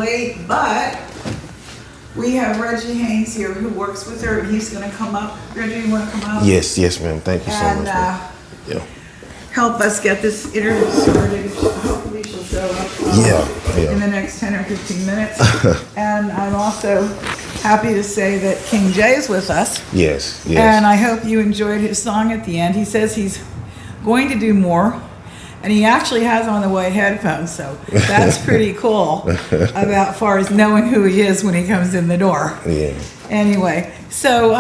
late, but we have Reggie Haynes here who works with her, and he's going to come up. Reggie, you want to come up? Yes, ma'am. Thank you so much. Yeah. Help us get this interview started. Hopefully she'll show up in the next 10 or 15 minutes. And I'm also happy to say that King Jay is with us. Yes. And I hope you enjoyed his song at the end. He says he's going to do more. And he actually has on the white headphones, so that's pretty cool about far as knowing who he is when he comes in the door. Yeah. Anyway, so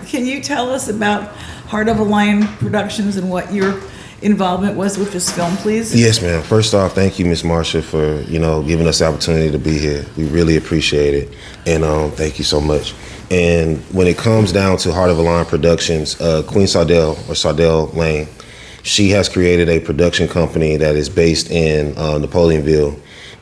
can you tell us about Heart of a Lion Productions and what your involvement was with this film, please? Yes, ma'am. First off, thank you, Miss Marsha, for giving us the opportunity to be here. We really appreciate it, and thank you so much. And when it comes down to Heart of a Lion Productions, Queen Sardell Lane, she has created a production company that is based in Napoleonville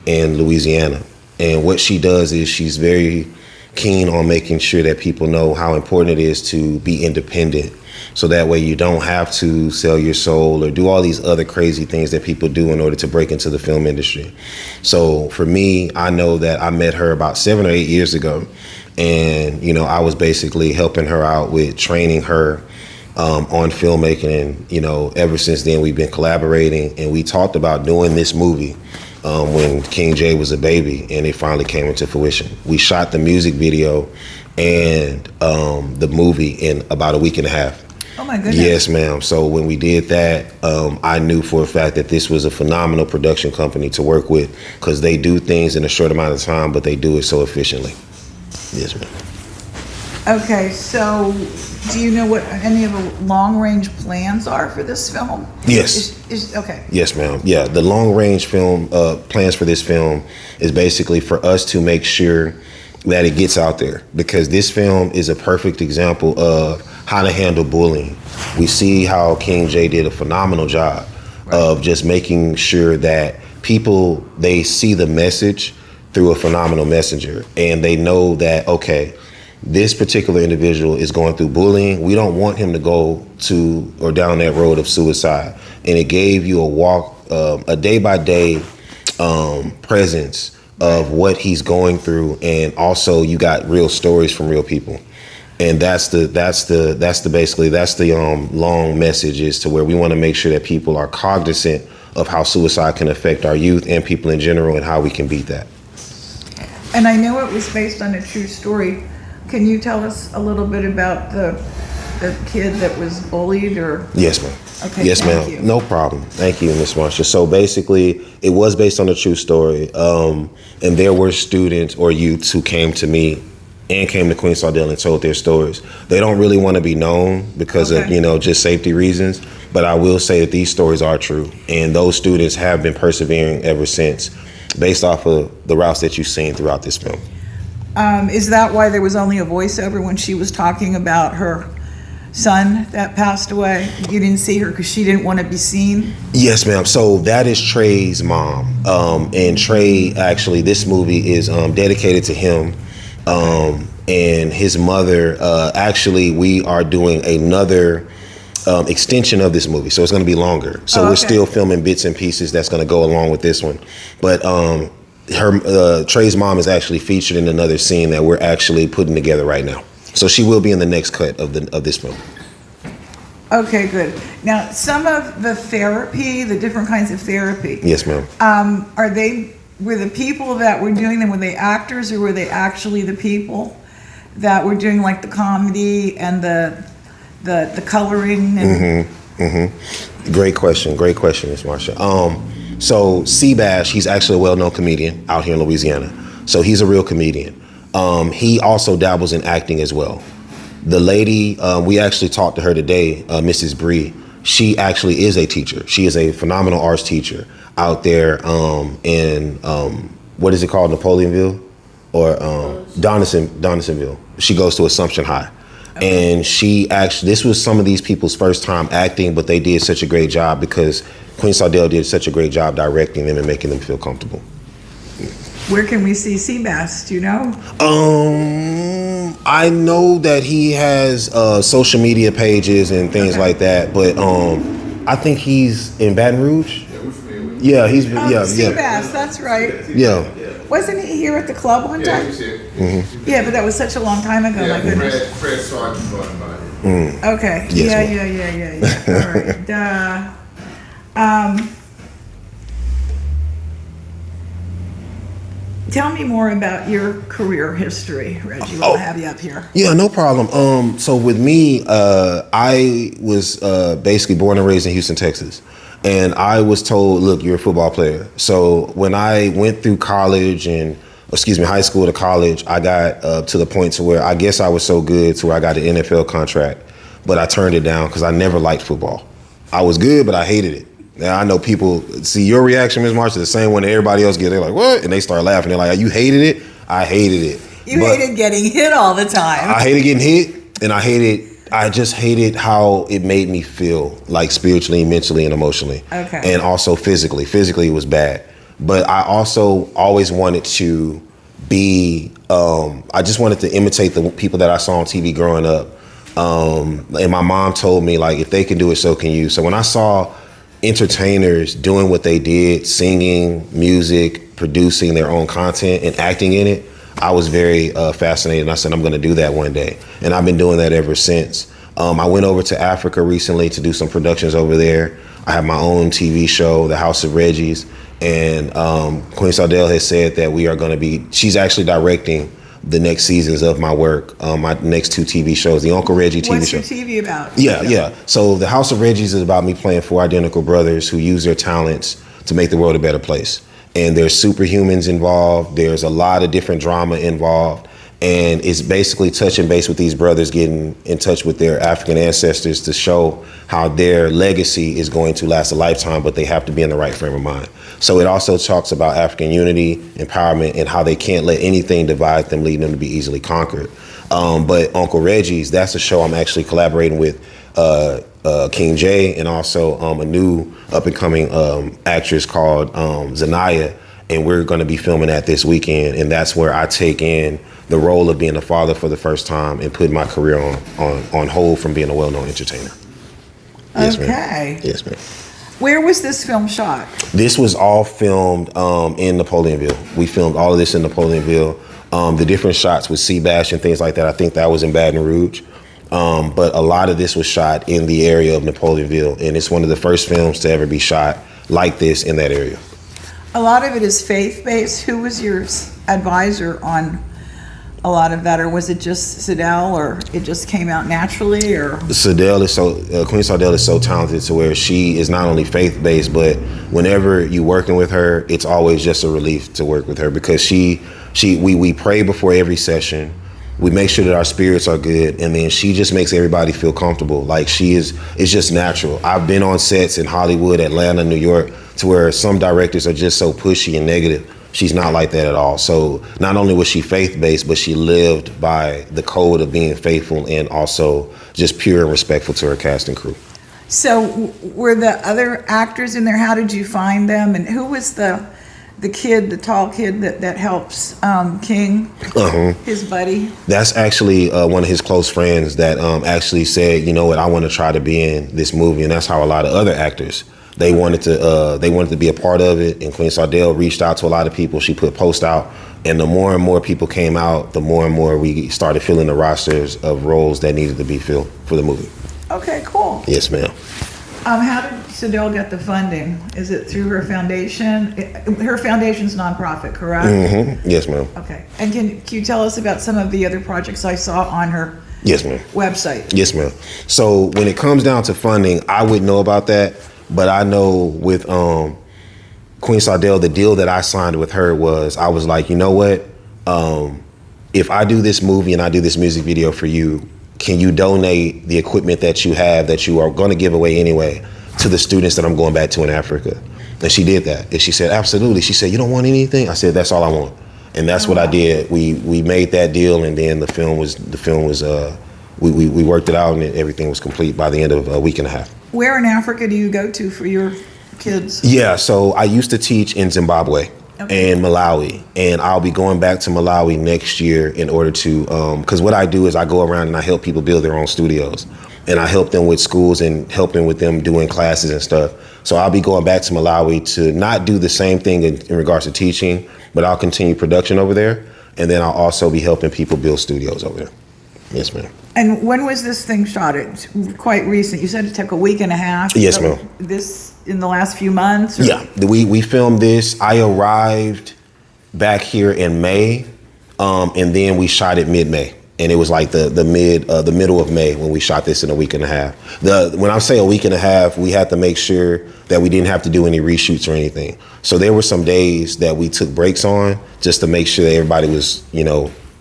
in Louisiana. And what she does is she's very keen on making sure that people know how important it is to be independent. So that way you don't have to sell your soul or do all these other crazy things that people do in order to break into the film industry. So for me, I know that I met her about 7 or 8 years ago. And, I was basically helping her out with training her on filmmaking, and ever since then we've been collaborating, and we talked about doing this movie when King Jay was a baby, and it finally came into fruition. We shot the music video and the movie in about a week and a half. Oh my goodness. Yes, ma'am. So when we did that, I knew for a fact that this was a phenomenal production company to work with, because they do things in a short amount of time, but they do it so efficiently. Yes, ma'am. Okay, so do you know what any of the long-range plans are for this film? Yes. Okay. Yes, ma'am. Yeah, the long-range film plans for this film is basically for us to make sure that it gets out there, because this film is a perfect example of how to handle bullying. We see how King Jay did a phenomenal job of just making sure that people, they see the message through a phenomenal messenger, and they know that, okay, this particular individual is going through bullying. We don't want him to go to or down that road of suicide. And it gave you a walk, a day-by-day presence of what he's going through, and also you got real stories from real people. And that's the long message, is to where we want to make sure that people are cognizant of how suicide can affect our youth and people in general, and how we can beat that. And I know it was based on a true story. Can you tell us a little bit about the kid that was bullied? Or Yes, ma'am. Okay, yes, thank ma'am. you. No problem. Thank you, Ms. Marsha. So basically, it was based on a true story, and there were students or youths who came to me and came to Queen Sardell and told their stories. They don't really want to be known because of just safety reasons, but I will say that these stories are true, and those students have been persevering ever since, based off of the routes that you've seen throughout this film. Is that why there was only a voiceover when she was talking about her son that passed away? You didn't see her because she didn't want to be seen? Yes, ma'am. So that is Trey's mom. And Trey, actually, this movie is dedicated to him and his mother. Actually, we are doing another extension of this movie, so it's going to be longer. So we're still filming bits and pieces that's going to go along with this one. But Trey's mom is actually featured in another scene that we're actually putting together right now. So she will be in the next cut of this film. Okay, good. Now, some of the therapy, the different kinds of therapy. Yes, ma'am. Were the people that were doing them, were they actors, or were they actually the people that were doing like the comedy and the coloring? And Great question, Ms. Marsha. So Seabash, he's actually a well-known comedian out here in Louisiana. So he's a real comedian. He also dabbles in acting as well. The lady, we actually talked to her today, Mrs. Bree. She actually is a teacher. She is a phenomenal arts teacher out there in, what is it called, Napoleonville? Or Donaldsonville. She goes to Assumption High. And she actually, this was some of these people's first time acting, but they did such a great job because Queen Sardell did such a great job directing them and making them feel comfortable. Where can we see Seabass? Do you know? I know that he has social media pages and things like that, but I think he's in Baton Rouge. Yeah, he's Seabass, that's right. Yeah. Wasn't he here at the club one time? he was here. Yeah, but that was such a long time ago. My goodness. Fred Sargent brought him by here. Okay. Yes, Yeah. All right. Tell me more about your career history, Reggie. We'll have you up here. Yeah, no problem. So with me, I was basically born and raised in Houston, Texas. And I was told, look, you're a football player. So when I went through college high school to college, I got to the point to where I guess I was so good to where I got an NFL contract, but I turned it down because I never liked football. I was good, but I hated it. Now I know people see your reaction, Ms. Marcia, the same one that everybody else gets. They're like, what? And they start laughing. They're like, you hated it? I hated it. You hated getting hit all the time. I hated getting hit, and I just hated how it made me feel, like spiritually, mentally, and emotionally. Okay. And also physically. Physically, it was bad. But I also always wanted to be, I just wanted to imitate the people that I saw on TV growing up. And my mom told me, like, if they can do it, so can you. So when I saw entertainers doing what they did, singing, music, producing their own content and acting in it, I was very fascinated, and I said, I'm going to do that one day. And I've been doing that ever since. I went over to Africa recently to do some productions over there. I have my own TV show, The House of Reggie's, and Queen Sardell has said that we are going to be, she's actually directing the next seasons of my work, my next 2 TV shows, the Uncle Reggie TV show. What's your TV about? Yeah. So the House of Reggie's is about me playing 4 identical brothers who use their talents to make the world a better place. And there's superhumans involved. There's a lot of different drama involved. And it's basically touching base with these brothers, getting in touch with their African ancestors to show how their legacy is going to last a lifetime, but they have to be in the right frame of mind. So it also talks about African unity, empowerment, and how they can't let anything divide them, leading them to be easily conquered. But Uncle Reggie's, that's a show I'm actually collaborating with King J, and also a new up-and-coming actress called Zanaya, and we're going to be filming that this weekend, and that's where I take in the role of being a father for the first time and put my career on hold from being a well-known entertainer. Yes, Okay. ma'am. Yes, ma'am. Where was this film shot? This was all filmed in Napoleonville. We filmed all of this in Napoleonville. The different shots with Seabass and things like that, I think that was in Baton Rouge. But a lot of this was shot in the area of Napoleonville, and it's one of the first films to ever be shot like this in that area. A lot of it is faith-based. Who was your advisor on a lot of that, or was it just Sardell, or it just came out naturally, or? Sardell is Queen Sardell is so talented to where she is not only faith-based, but whenever you working with her, it's always just a relief to work with her, because we pray before every session. We make sure that our spirits are good, and then she just makes everybody feel comfortable. Like it's just natural. I've been on sets in Hollywood, Atlanta, New York, to where some directors are just so pushy and negative. She's not like that at all. So not only was she faith-based, but she lived by the code of being faithful and also just pure and respectful to her cast and crew. So were the other actors in there? How did you find them? And who was the kid, the tall kid that helps King, his buddy? That's actually one of his close friends that actually said, you know what, I want to try to be in this movie. And that's how a lot of other actors, they wanted to be a part of it. And Queen Sardell reached out to a lot of people. She put posts out, and the more and more people came out, the more and more we started filling the rosters of roles that needed to be filled for the movie. Okay, cool. Yes, ma'am. How did Sardell get the funding? Is it through her foundation? Her foundation's nonprofit, correct? Mm-hmm. Yes, ma'am. Okay. And can you tell us about some of the other projects I saw on her Yes, ma'am. website? Yes, ma'am. So when it comes down to funding, I wouldn't know about that, but I know with Queen Sardell, the deal that I signed with her was, I was like, you know what? If I do this movie and I do this music video for you, can you donate the equipment that you have that you are going to give away anyway to the students that I'm going back to in Africa? And she did that. And she said, absolutely. She said, you don't want anything? I said, that's all I want. And that's what I did. We made that deal, and then the film was we worked it out, and everything was complete by the end of a week and a half. Where in Africa do you go to for your kids? Yeah, so I used to teach in Zimbabwe. Okay. And Malawi, and I'll be going back to Malawi next year in order to, because what I do is I go around and I help people build their own studios, and I help them with schools and helping with them doing classes and stuff. So I'll be going back to Malawi to not do the same thing in regards to teaching, but I'll continue production over there, and then I'll also be helping people build studios over there. Yes, ma'am. And when was this thing shot? It's quite recent. You said it took a week and a half. Yes, So ma'am. This in the last few months? Or? Yeah, we filmed this. I arrived back here in May, and then we shot it mid-May. And it was like the middle of May when we shot this in a week and a half. When I say a week and a half, we had to make sure that we didn't have to do any reshoots or anything. So there were some days that we took breaks on just to make sure that everybody was,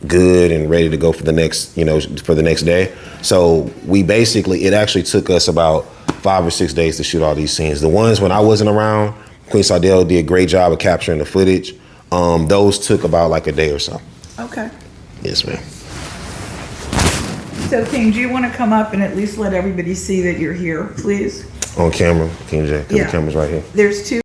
good and ready to go for the next, for the next day. So it actually took us about 5 or 6 days to shoot all these scenes. The ones when I wasn't around, Queen Sardell did a great job of capturing the footage. Those took about like a day or so. Okay. Yes, ma'am. So, King, do you want to come up and at least let everybody see that you're here, please? On camera, King J, because Yeah. the camera's right here. There's two